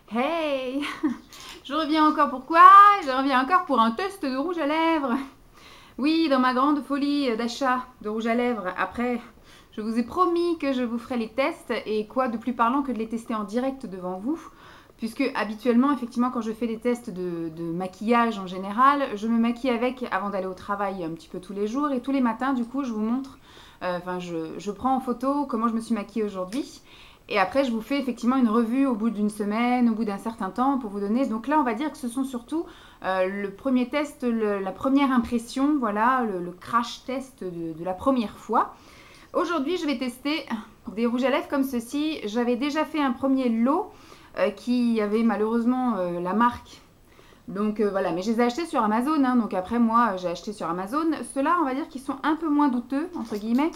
Hey! Je reviens encore pourquoi? Je reviens encore pour un test de rouge à lèvres. Oui, dans ma grande folie d'achat de rouge à lèvres, après, je vous ai promis que je vous ferai les tests et quoi de plus parlant que de les tester en direct devant vous. Puisque habituellement, effectivement, quand je fais des tests de maquillage en général, je me maquille avec avant d'aller au travail un petit peu tous les jours et tous les matins, du coup, je vous montre, je prends en photo comment je me suis maquillée aujourd'hui. Et après, je vous fais effectivement une revue au bout d'une semaine, au bout d'un certain temps pour vous donner. Donc là, on va dire que ce sont surtout le premier test, la première impression, voilà, le crash test de la première fois. Aujourd'hui, je vais tester des rouges à lèvres comme ceci. J'avais déjà fait un premier lot qui avait malheureusement la marque. Donc voilà, mais je les ai achetés sur Amazon. Hein, donc après, moi, j'ai acheté sur Amazon. Ceux-là, on va dire qu'ils sont un peu moins douteux, entre guillemets.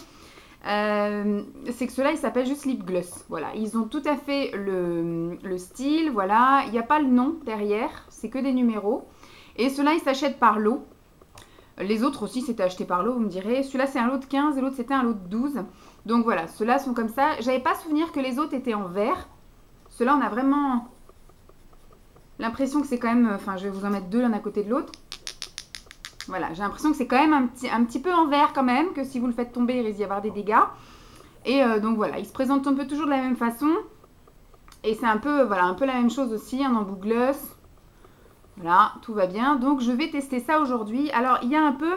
C'est que ceux-là, ils s'appellent juste lip gloss. Voilà, ils ont tout à fait le style. Voilà, il n'y a pas le nom derrière, c'est que des numéros. Et ceux-là, ils s'achètent par lot. Les autres aussi, c'était acheté par lot, vous me direz. Celui-là, c'est un lot de 15 et l'autre, c'était un lot de 12. Donc voilà, ceux-là sont comme ça. J'avais pas souvenir que les autres étaient en vert. Ceux-là, on a vraiment l'impression que c'est quand même... Enfin, je vais vous en mettre deux l'un à côté de l'autre. Voilà, j'ai l'impression que c'est quand même un petit peu en vert quand même, que si vous le faites tomber, il risque d'y avoir des dégâts. Et donc voilà, il se présente un peu toujours de la même façon. Et c'est un peu, voilà, un peu la même chose aussi, un embout gloss. Voilà, tout va bien. Donc je vais tester ça aujourd'hui. Alors il y a un peu,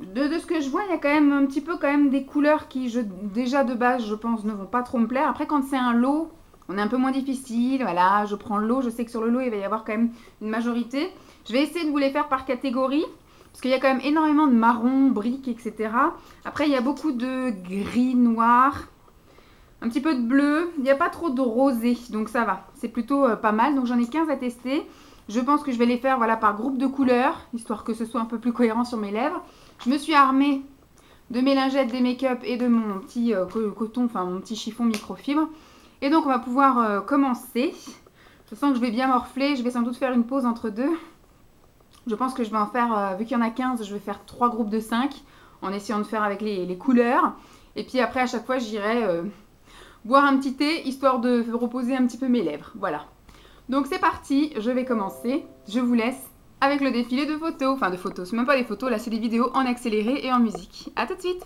de ce que je vois, il y a quand même un petit peu quand même des couleurs qui, déjà de base, je pense, ne vont pas trop me plaire. Après, quand c'est un lot, on est un peu moins difficile. Voilà, je prends le lot. Je sais que sur le lot, il va y avoir quand même une majorité. Je vais essayer de vous les faire par catégorie. Parce qu'il y a quand même énormément de marron, briques, etc. Après, il y a beaucoup de gris, noir. Un petit peu de bleu. Il n'y a pas trop de rosé. Donc ça va. C'est plutôt pas mal. Donc j'en ai 15 à tester. Je pense que je vais les faire voilà, par groupe de couleurs. Histoire que ce soit un peu plus cohérent sur mes lèvres. Je me suis armée de mes lingettes, des make-up et de mon petit coton, enfin mon petit chiffon microfibre. Et donc on va pouvoir commencer. Je sens que je vais bien morfler. Je vais sans doute faire une pause entre deux. Je pense que je vais en faire, vu qu'il y en a 15, je vais faire 3 groupes de 5 en essayant de faire avec les couleurs. Et puis après, à chaque fois, j'irai boire un petit thé, histoire de reposer un petit peu mes lèvres. Voilà. Donc c'est parti, je vais commencer. Je vous laisse avec le défilé de photos. Enfin de photos, c'est même pas des photos, là c'est des vidéos en accéléré et en musique. A tout de suite!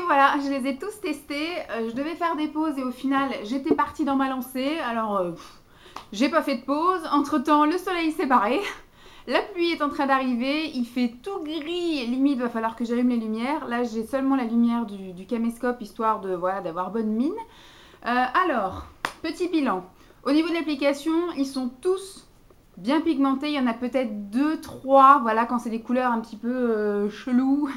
voilà, je les ai tous testés. Je devais faire des pauses et au final, j'étais partie dans ma lancée. Alors, j'ai pas fait de pause. Entre-temps, le soleil s'est barré. La pluie est en train d'arriver. Il fait tout gris. Limite, va falloir que j'allume les lumières. Là, j'ai seulement la lumière du caméscope, histoire de voilà, d'avoir bonne mine. Alors, petit bilan. Au niveau de l'application, ils sont tous bien pigmentés. Il y en a peut-être 2, 3. Voilà, quand c'est des couleurs un petit peu cheloues.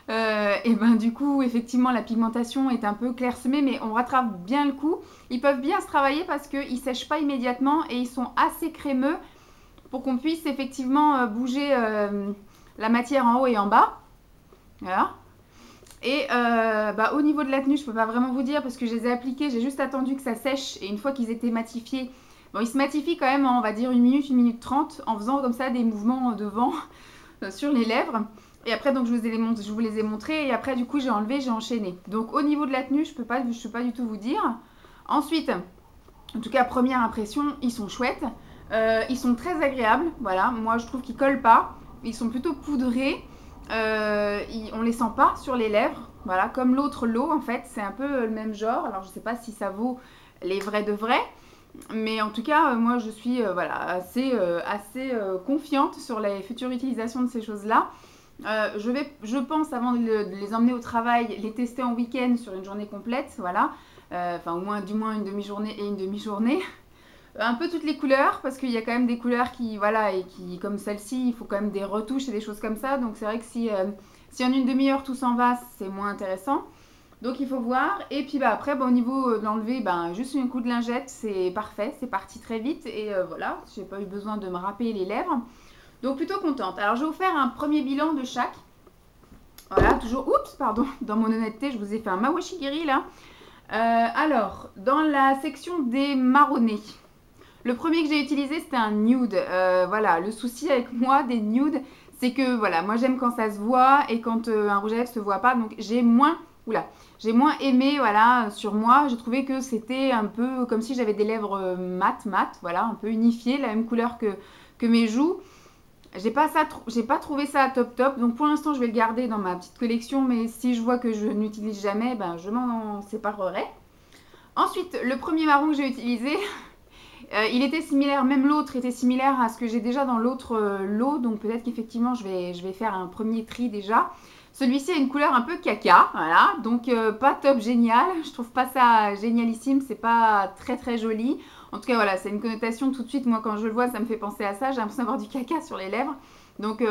Et ben du coup effectivement la pigmentation est un peu clairsemée, mais on rattrape bien le coup. Ils peuvent bien se travailler parce qu'ils sèchent pas immédiatement et ils sont assez crémeux pour qu'on puisse effectivement bouger la matière en haut et en bas. Voilà. Et au niveau de la tenue, je peux pas vraiment vous dire parce que je les ai appliqués, j'ai juste attendu que ça sèche et une fois qu'ils étaient matifiés, bon ils se matifient quand même en, on va dire 1 minute 30 en faisant comme ça des mouvements de vent sur les lèvres. Et après, donc, je vous les ai montrés. Et après, du coup, j'ai enlevé, j'ai enchaîné. Donc, au niveau de la tenue, je peux pas du tout vous dire. Ensuite, en tout cas, première impression, ils sont chouettes. Ils sont très agréables. Voilà, moi, je trouve qu'ils collent pas. Ils sont plutôt poudrés. On les sent pas sur les lèvres. Voilà, comme l'autre lot, en fait. C'est un peu le même genre. Alors, je sais pas si ça vaut les vrais de vrais. Mais en tout cas, moi, je suis assez confiante sur les futures utilisations de ces choses-là. Je pense, avant de les emmener au travail, les tester en week-end sur une journée complète, voilà. Enfin, du moins une demi-journée et une demi-journée. Un peu toutes les couleurs, parce qu'il y a quand même des couleurs qui, voilà, et qui, comme celle-ci, il faut quand même des retouches et des choses comme ça. Donc c'est vrai que si en une demi-heure tout s'en va, c'est moins intéressant. Donc il faut voir. Et puis après, au niveau de l'enlever, juste un coup de lingette, c'est parfait. C'est parti très vite. Et voilà, j'ai pas eu besoin de me râper les lèvres. Donc plutôt contente. Alors je vais vous faire un premier bilan de chaque. Voilà, toujours, oups, pardon, dans mon honnêteté, je vous ai fait un mawashigiri là. Alors, dans la section des marronnés, le premier que j'ai utilisé, c'était un nude. Voilà, le souci avec moi des nudes, c'est que voilà, moi j'aime quand ça se voit et quand un rouge à lèvres se voit pas. Donc j'ai moins aimé, voilà, sur moi. J'ai trouvé que c'était un peu comme si j'avais des lèvres mat, voilà, un peu unifiées, la même couleur que mes joues. J'ai pas trouvé ça top. Donc pour l'instant, je vais le garder dans ma petite collection. Mais si je vois que je n'utilise jamais, je m'en séparerai. Ensuite, le premier marron que j'ai utilisé, il était similaire, même l'autre était similaire à ce que j'ai déjà dans l'autre lot. Donc peut-être qu'effectivement, je vais faire un premier tri déjà. Celui-ci a une couleur un peu caca, voilà. Donc pas top génial. Je trouve pas ça génialissime. C'est pas très joli. En tout cas, voilà, c'est une connotation tout de suite. Moi, quand je le vois, ça me fait penser à ça. J'ai l'impression d'avoir du caca sur les lèvres. Donc,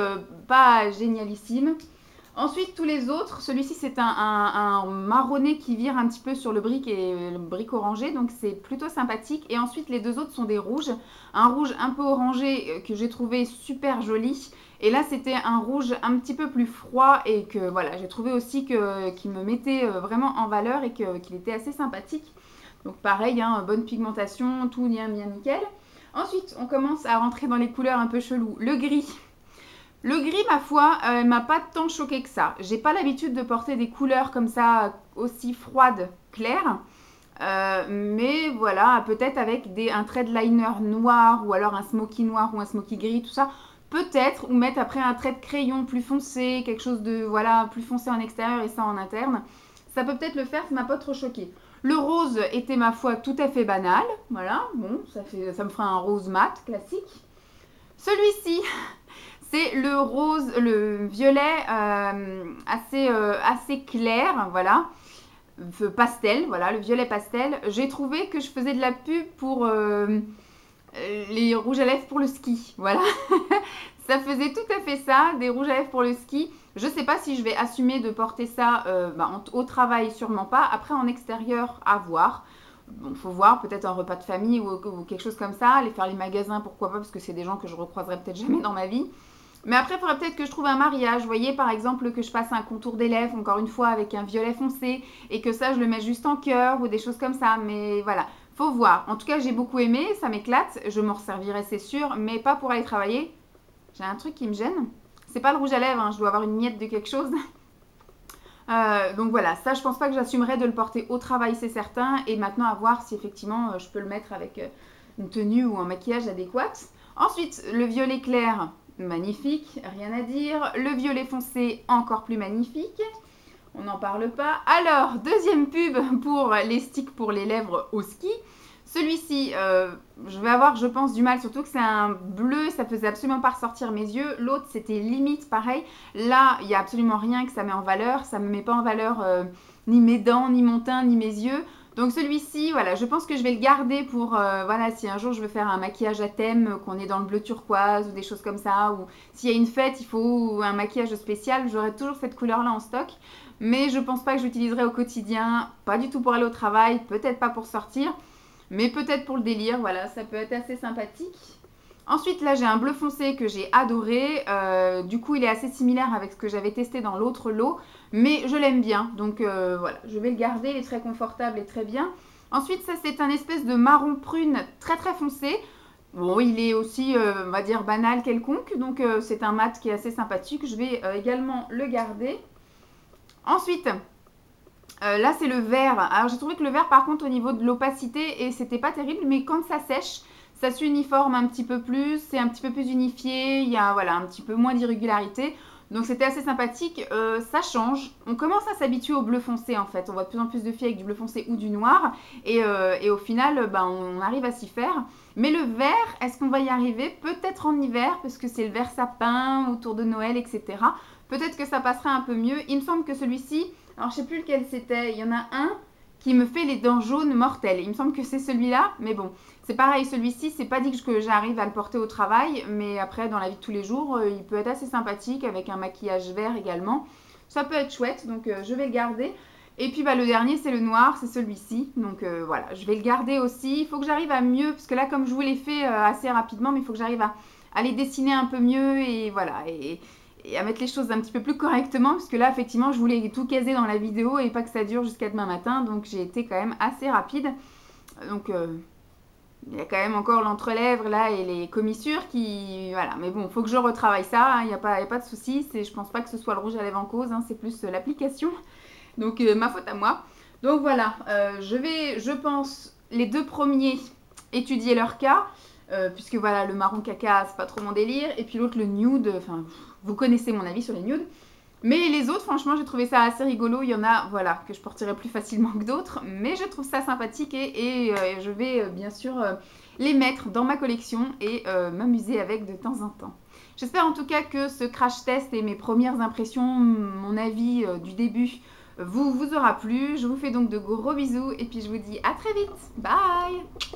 pas génialissime. Ensuite, tous les autres. Celui-ci, c'est un marronné qui vire un petit peu sur le brick et le brick orangé. Donc, c'est plutôt sympathique. Et ensuite, les deux autres sont des rouges. Un rouge un peu orangé que j'ai trouvé super joli. Et là, c'était un rouge un petit peu plus froid. Et que, voilà, j'ai trouvé aussi qu'il me mettait vraiment en valeur et qu'il était assez sympathique. Donc pareil, bonne pigmentation, tout bien nickel. Ensuite, on commence à rentrer dans les couleurs un peu cheloues. Le gris. Le gris, ma foi, m'a pas tant choqué que ça. J'ai pas l'habitude de porter des couleurs comme ça, aussi froides, claires. Mais voilà, peut-être avec un trait de liner noir ou alors un smoky noir ou un smoky gris, tout ça. Peut-être, ou mettre après un trait de crayon plus foncé, quelque chose de plus foncé en extérieur et ça en interne. Ça peut peut-être le faire, ça m'a pas trop choqué. Le rose était, ma foi, tout à fait banal. Voilà, bon, ça me fera un rose mat classique. Celui-ci, c'est le violet assez clair, voilà. Pastel, voilà, le violet pastel. J'ai trouvé que je faisais de la pub pour les rouges à lèvres pour le ski, voilà. Ça faisait tout à fait ça, des rouges à lèvres pour le ski. Je ne sais pas si je vais assumer de porter ça au travail, sûrement pas. Après, en extérieur, à voir. Bon, faut voir, peut-être un repas de famille ou quelque chose comme ça. Aller faire les magasins, pourquoi pas, parce que c'est des gens que je recroiserai peut-être jamais dans ma vie. Mais après, il faudrait peut-être que je trouve un mariage. Vous voyez, par exemple, que je fasse un contour des lèvres, encore une fois, avec un violet foncé. Et que ça, je le mette juste en cœur ou des choses comme ça. Mais voilà, faut voir. En tout cas, j'ai beaucoup aimé, ça m'éclate. Je m'en resservirai, c'est sûr, mais pas pour aller travailler. J'ai un truc qui me gêne. C'est pas le rouge à lèvres, je dois avoir une miette de quelque chose. Donc voilà, ça je pense pas que j'assumerai de le porter au travail, c'est certain. Et maintenant à voir si effectivement je peux le mettre avec une tenue ou un maquillage adéquat. Ensuite, le violet clair, magnifique, rien à dire. Le violet foncé, encore plus magnifique. on n'en parle pas. Alors, deuxième pub pour les sticks pour les lèvres au ski. Celui-ci, je vais avoir, je pense, du mal, surtout que c'est un bleu, ça faisait absolument pas ressortir mes yeux. L'autre, c'était limite pareil. Là, il n'y a absolument rien que ça met en valeur. Ça ne me met pas en valeur ni mes dents, ni mon teint, ni mes yeux. Donc celui-ci, voilà, je pense que je vais le garder pour, voilà, si un jour je veux faire un maquillage à thème, qu'on est dans le bleu turquoise ou des choses comme ça, ou s'il y a une fête, il faut un maquillage spécial, j'aurai toujours cette couleur-là en stock. Mais je pense pas que j'utiliserai au quotidien, pas du tout pour aller au travail, peut-être pas pour sortir. Mais peut-être pour le délire, voilà, ça peut être assez sympathique. Ensuite, là, j'ai un bleu foncé que j'ai adoré. Du coup, il est assez similaire avec ce que j'avais testé dans l'autre lot. Mais je l'aime bien. Donc, voilà, je vais le garder. Il est très confortable et très bien. Ensuite, ça, c'est un espèce de marron prune très, très foncé. Bon, il est aussi, on va dire, banal quelconque. Donc, c'est un mat qui est assez sympathique. Je vais également le garder. Ensuite... là c'est le vert. Alors j'ai trouvé que le vert par contre au niveau de l'opacité et c'était pas terrible, mais quand ça sèche, ça s'uniforme un petit peu plus, c'est un petit peu plus unifié, il y a voilà, un petit peu moins d'irrégularité. Donc c'était assez sympathique, ça change. On commence à s'habituer au bleu foncé en fait. On voit de plus en plus de filles avec du bleu foncé ou du noir. Et au final, ben, on arrive à s'y faire. Mais le vert, est-ce qu'on va y arriver? Peut-être en hiver, parce que c'est le vert sapin, autour de Noël, etc. Peut-être que ça passera un peu mieux. Il me semble que celui-ci, alors je sais plus lequel c'était, il y en a un qui me fait les dents jaunes mortelles. Il me semble que c'est celui-là, mais bon, c'est pareil, celui-ci, c'est pas dit que j'arrive à le porter au travail, mais après, dans la vie de tous les jours, il peut être assez sympathique avec un maquillage vert également. Ça peut être chouette, donc je vais le garder. Et puis bah, le dernier, c'est le noir, c'est celui-ci. Donc voilà, je vais le garder aussi. Il faut que j'arrive à mieux, parce que là, comme je vous l'ai fait assez rapidement, mais il faut que j'arrive à les dessiner un peu mieux et voilà. Et à mettre les choses un petit peu plus correctement, parce que là, effectivement, je voulais tout caser dans la vidéo et pas que ça dure jusqu'à demain matin, donc j'ai été quand même assez rapide. Donc, il y a quand même encore l'entrelèvre là et les commissures qui... Voilà, mais bon, il faut que je retravaille ça, hein, il n'y a pas de souci, je pense pas que ce soit le rouge à lèvres en cause, hein, c'est plus l'application, donc ma faute à moi. Donc voilà, je vais, je pense, les deux premiers étudier leur cas, puisque voilà, le marron caca, c'est pas trop mon délire, et puis l'autre, le nude, enfin... Vous connaissez mon avis sur les nudes. Mais les autres, franchement, j'ai trouvé ça assez rigolo. Il y en a, voilà, que je porterai plus facilement que d'autres. Mais je trouve ça sympathique et je vais bien sûr les mettre dans ma collection et m'amuser avec de temps en temps. J'espère en tout cas que ce crash test et mes premières impressions, mon avis du début, vous aura plu. Je vous fais donc de gros bisous et puis je vous dis à très vite. Bye!